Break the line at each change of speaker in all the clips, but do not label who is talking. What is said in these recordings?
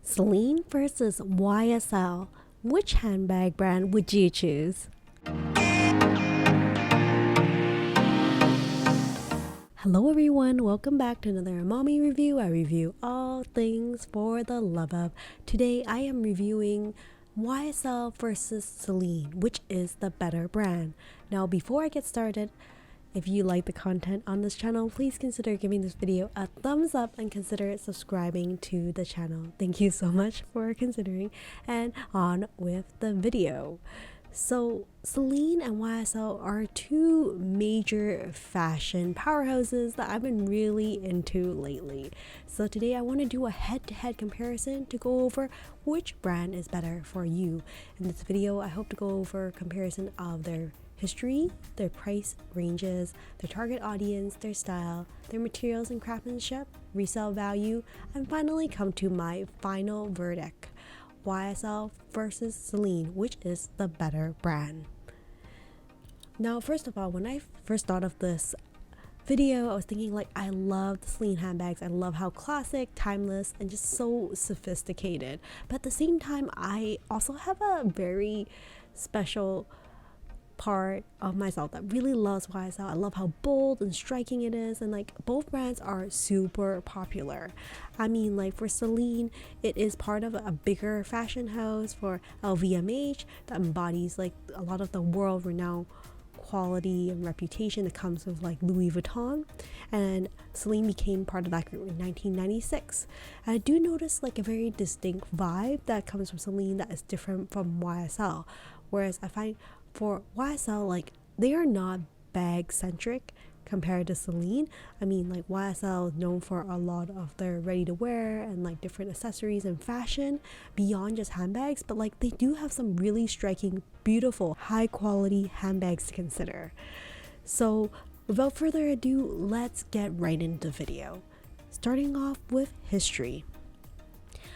Celine versus YSL. Which handbag brand would you choose? Hello everyone, welcome back to another mommy review. I review all things for the love of. Today I am reviewing YSL versus Celine, which is the better brand. Now before I get started, if you like the content on this channel, please consider giving this video a thumbs up and consider subscribing to the channel. Thank you so much for considering, and on with the video. So Celine and YSL are two major fashion powerhouses that I've been really into lately. So today I want to do a head-to-head comparison to go over which brand is better for you. In this video, I hope to go over a comparison of their history, their price ranges, their target audience, their style, their materials and craftsmanship, resale value, and finally come to my final verdict: YSL versus Celine, which is the better brand. Now, first of all, when I first thought of this video, I was thinking like, I love the Celine handbags. I love how classic, timeless, and just so sophisticated. But at the same time, I also have a very special part of myself that really loves YSL. I love how bold and striking it is, and like both brands are super popular. I mean, like for Celine, it is part of a bigger fashion house. For LVMH, that embodies like a lot of the world renowned quality and reputation that comes with like Louis Vuitton, and Celine became part of that group in 1996. And I do notice like a very distinct vibe that comes from Celine that is different from YSL, whereas I find for YSL, like they are not bag centric compared to Celine. I mean, like YSL is known for a lot of their ready to wear and like different accessories and fashion beyond just handbags, but like they do have some really striking, beautiful, high quality handbags to consider. So without further ado, let's get right into the video. Starting off with history.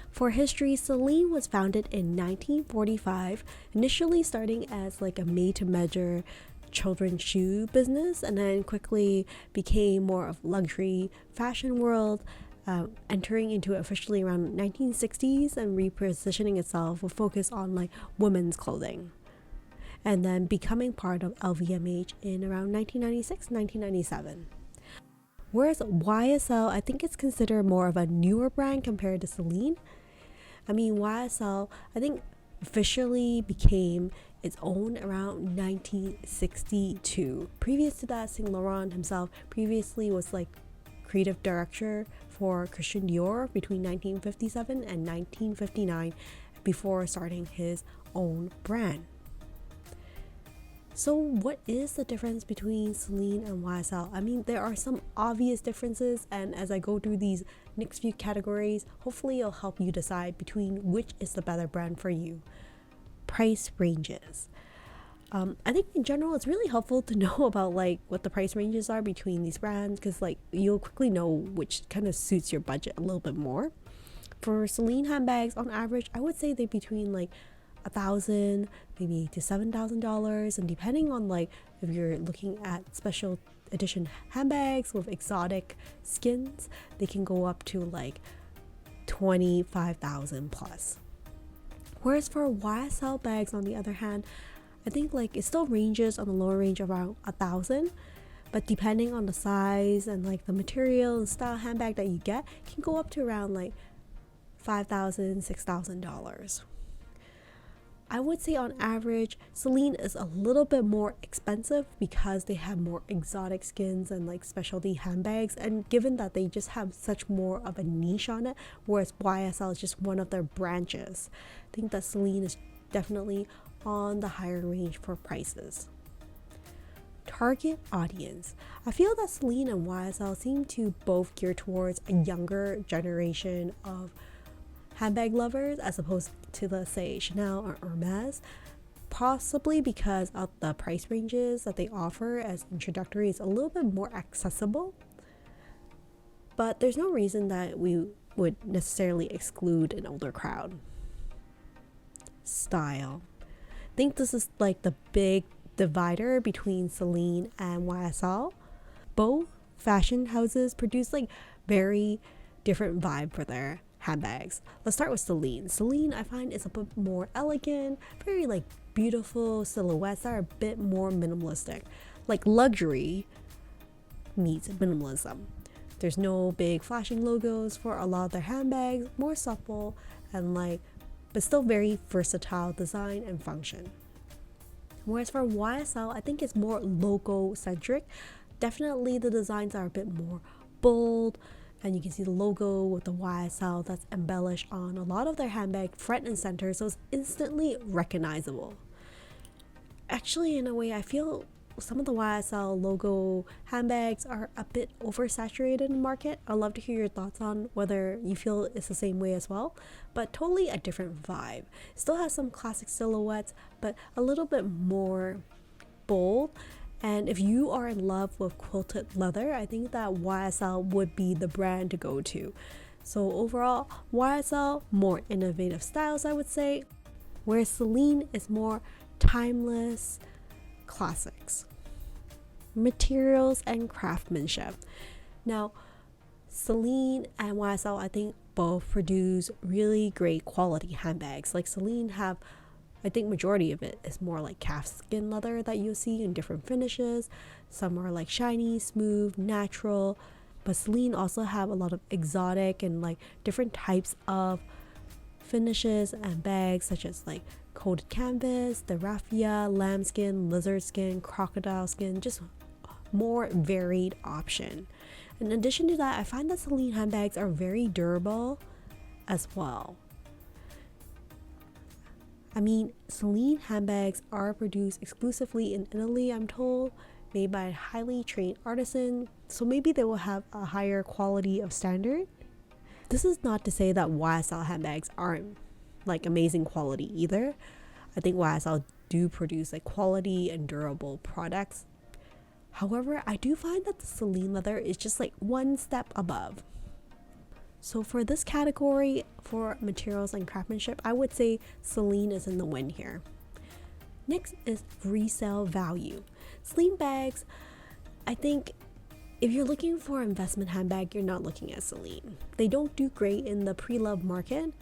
For history, Celine was founded in 1945, initially starting as like a made-to-measure children's shoe business, and then quickly became more of luxury fashion world, entering into it officially around 1960s and repositioning itself with focus on like women's clothing, and then becoming part of LVMH in around 1996-1997. Whereas YSL, I think it's considered more of a newer brand compared to Celine. I mean, YSL, I think, officially became its own around 1962. Previous to that, Saint Laurent himself previously was like creative director for Christian Dior between 1957 and 1959 before starting his own brand. So what is the difference between Celine and YSL? I mean, there are some obvious differences, and as I go through these next few categories, hopefully it'll help you decide between which is the better brand for you. Price ranges. I think in general it's really helpful to know about like what the price ranges are between these brands, because like you'll quickly know which kind of suits your budget a little bit more. For Celine handbags, on average, I would say they're between like $1,000 maybe to $7,000, and depending on like if you're looking at special edition handbags with exotic skins, they can go up to like 25,000 plus. Whereas for YSL bags, on the other hand, I think like it still ranges on the lower range around 1,000, but depending on the size and like the material and style handbag that you get, can go up to around like $5,000, $6,000. I would say on average, Celine is a little bit more expensive because they have more exotic skins and like specialty handbags, and given that they just have such more of a niche on it, whereas YSL is just one of their branches, I think that Celine is definitely on the higher range for prices. Target audience. I feel that Celine and YSL seem to both gear towards a younger generation of handbag lovers as opposed to, let's say, Chanel or Hermes, possibly because of the price ranges that they offer as introductory is a little bit more accessible. But there's no reason that we would necessarily exclude an older crowd. Style. I think this is like the big divider between Celine and YSL. Both fashion houses produce like very different vibe for their handbags. Let's start with Celine. Celine, I find, is a bit more elegant, very like beautiful silhouettes that are a bit more minimalistic. Like luxury meets minimalism. There's no big flashing logos for a lot of their handbags, more supple and like, but still very versatile design and function. Whereas for YSL, I think it's more logo centric. Definitely the designs are a bit more bold, and you can see the logo with the YSL that's embellished on a lot of their handbag front and center, so it's instantly recognizable. Actually, in a way, I feel some of the YSL logo handbags are a bit oversaturated in the market. I'd love to hear your thoughts on whether you feel it's the same way as well, but totally a different vibe. Still has some classic silhouettes, but a little bit more bold. And if you are in love with quilted leather, I think that YSL would be the brand to go to. So overall, YSL, more innovative styles, I would say, whereas Celine is more timeless classics, materials, and craftsmanship. Now, Celine and YSL, I think, both produce really great quality handbags. Like Celine have, I think majority of it is more like calfskin leather that you'll see in different finishes. Some are like shiny, smooth, natural, but Celine also have a lot of exotic and like different types of finishes and bags, such as like coated canvas, the raffia, lambskin, lizard skin, crocodile skin, just more varied option. In addition to that, I find that Celine handbags are very durable as well. I mean, Celine handbags are produced exclusively in Italy, I'm told, made by a highly trained artisan, so maybe they will have a higher quality of standard. This is not to say that YSL handbags aren't like amazing quality either. I think YSL do produce like quality and durable products. However, I do find that the Celine leather is just like one step above. So for this category, for materials and craftsmanship, I would say Celine is in the win here. Next is resale value. Celine bags, I think if you're looking for an investment handbag, you're not looking at Celine. They don't do great in the pre-loved market,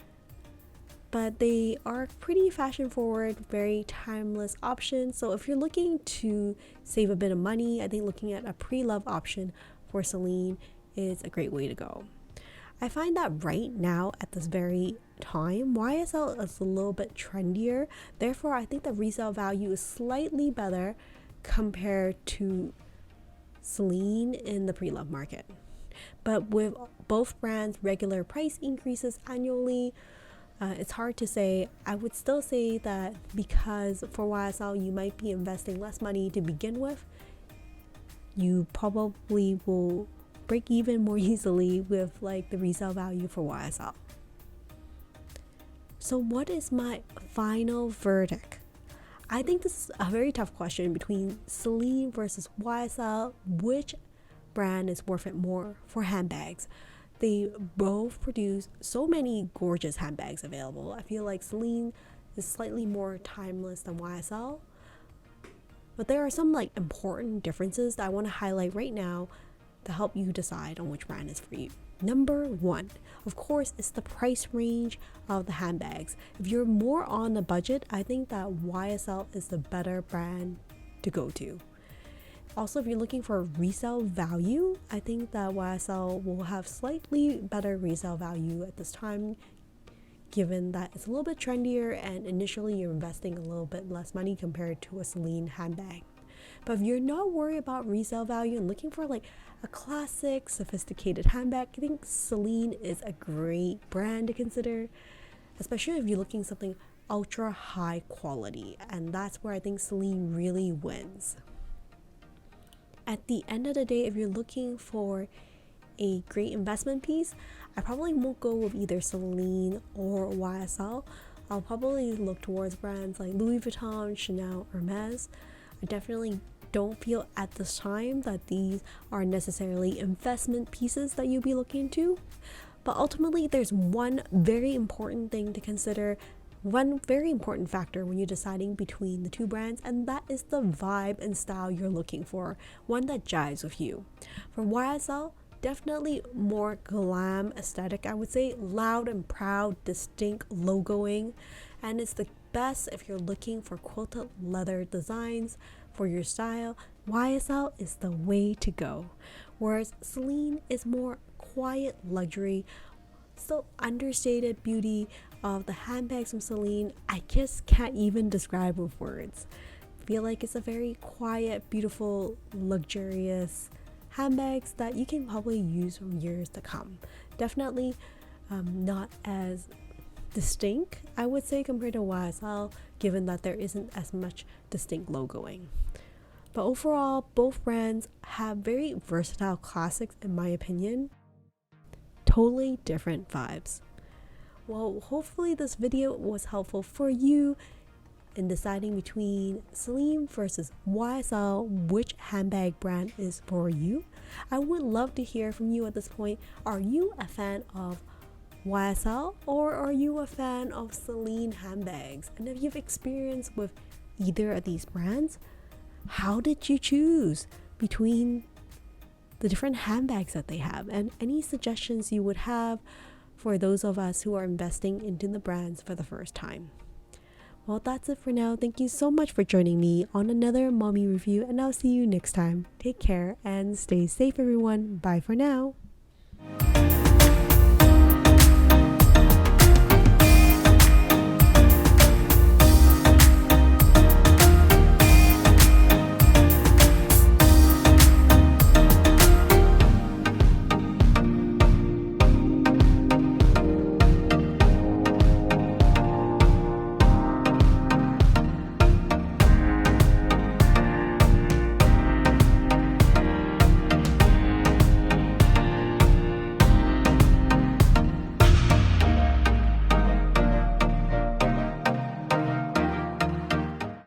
but they are pretty fashion forward, very timeless option. So if you're looking to save a bit of money, I think looking at a pre-loved option for Celine is a great way to go. I find that right now at this very time, YSL is a little bit trendier. Therefore, I think the resale value is slightly better compared to Celine in the pre-loved market. But with both brands' regular price increases annually, it's hard to say. I would still say that because for YSL you might be investing less money to begin with, you probably will break even more easily with like the resale value for YSL. So what is my final verdict? I think this is a very tough question between Celine versus YSL. Which brand is worth it more for handbags? They both produce so many gorgeous handbags available. I feel like Celine is slightly more timeless than YSL, but there are some like important differences that I want to highlight right now to help you decide on which brand is for you. Number one, of course, is the price range of the handbags. If you're more on the budget, I think that YSL is the better brand to go to. Also, if you're looking for resale value, I think that YSL will have slightly better resale value at this time, given that it's a little bit trendier and initially you're investing a little bit less money compared to a Celine handbag. But if you're not worried about resale value and looking for like a classic, sophisticated handbag, I think Celine is a great brand to consider, especially if you're looking something ultra high quality, and that's where I think Celine really wins. At the end of the day, if you're looking for a great investment piece, I probably won't go with either Celine or YSL. I'll probably look towards brands like Louis Vuitton, Chanel, Hermes. I definitely don't feel at this time that these are necessarily investment pieces that you'll be looking to. But ultimately, there's one very important thing to consider, one very important factor when you're deciding between the two brands, and that is the vibe and style you're looking for, one that jives with you. For YSL, Definitely more glam aesthetic, I would say. Loud and proud, distinct logoing. And it's the best if you're looking for quilted leather designs for your style. YSL is the way to go. Whereas Celine is more quiet luxury, still understated beauty of the handbags from Celine. I just can't even describe with words. Feel like it's a very quiet, beautiful, luxurious handbags that you can probably use for years to come. Definitely not as distinct, I would say, compared to YSL, given that there isn't as much distinct logoing. But overall, both brands have very versatile classics in my opinion. Totally different vibes. Well, hopefully this video was helpful for you in deciding between Celine versus YSL, which handbag brand is for you. I would love to hear from you at this point. Are you a fan of YSL or are you a fan of Celine handbags? And if you've experienced with either of these brands, how did you choose between the different handbags that they have, and any suggestions you would have for those of us who are investing into the brands for the first time? Well, that's it for now. Thank you so much for joining me on another mommy review, and I'll see you next time. Take care and stay safe, everyone. Bye for now.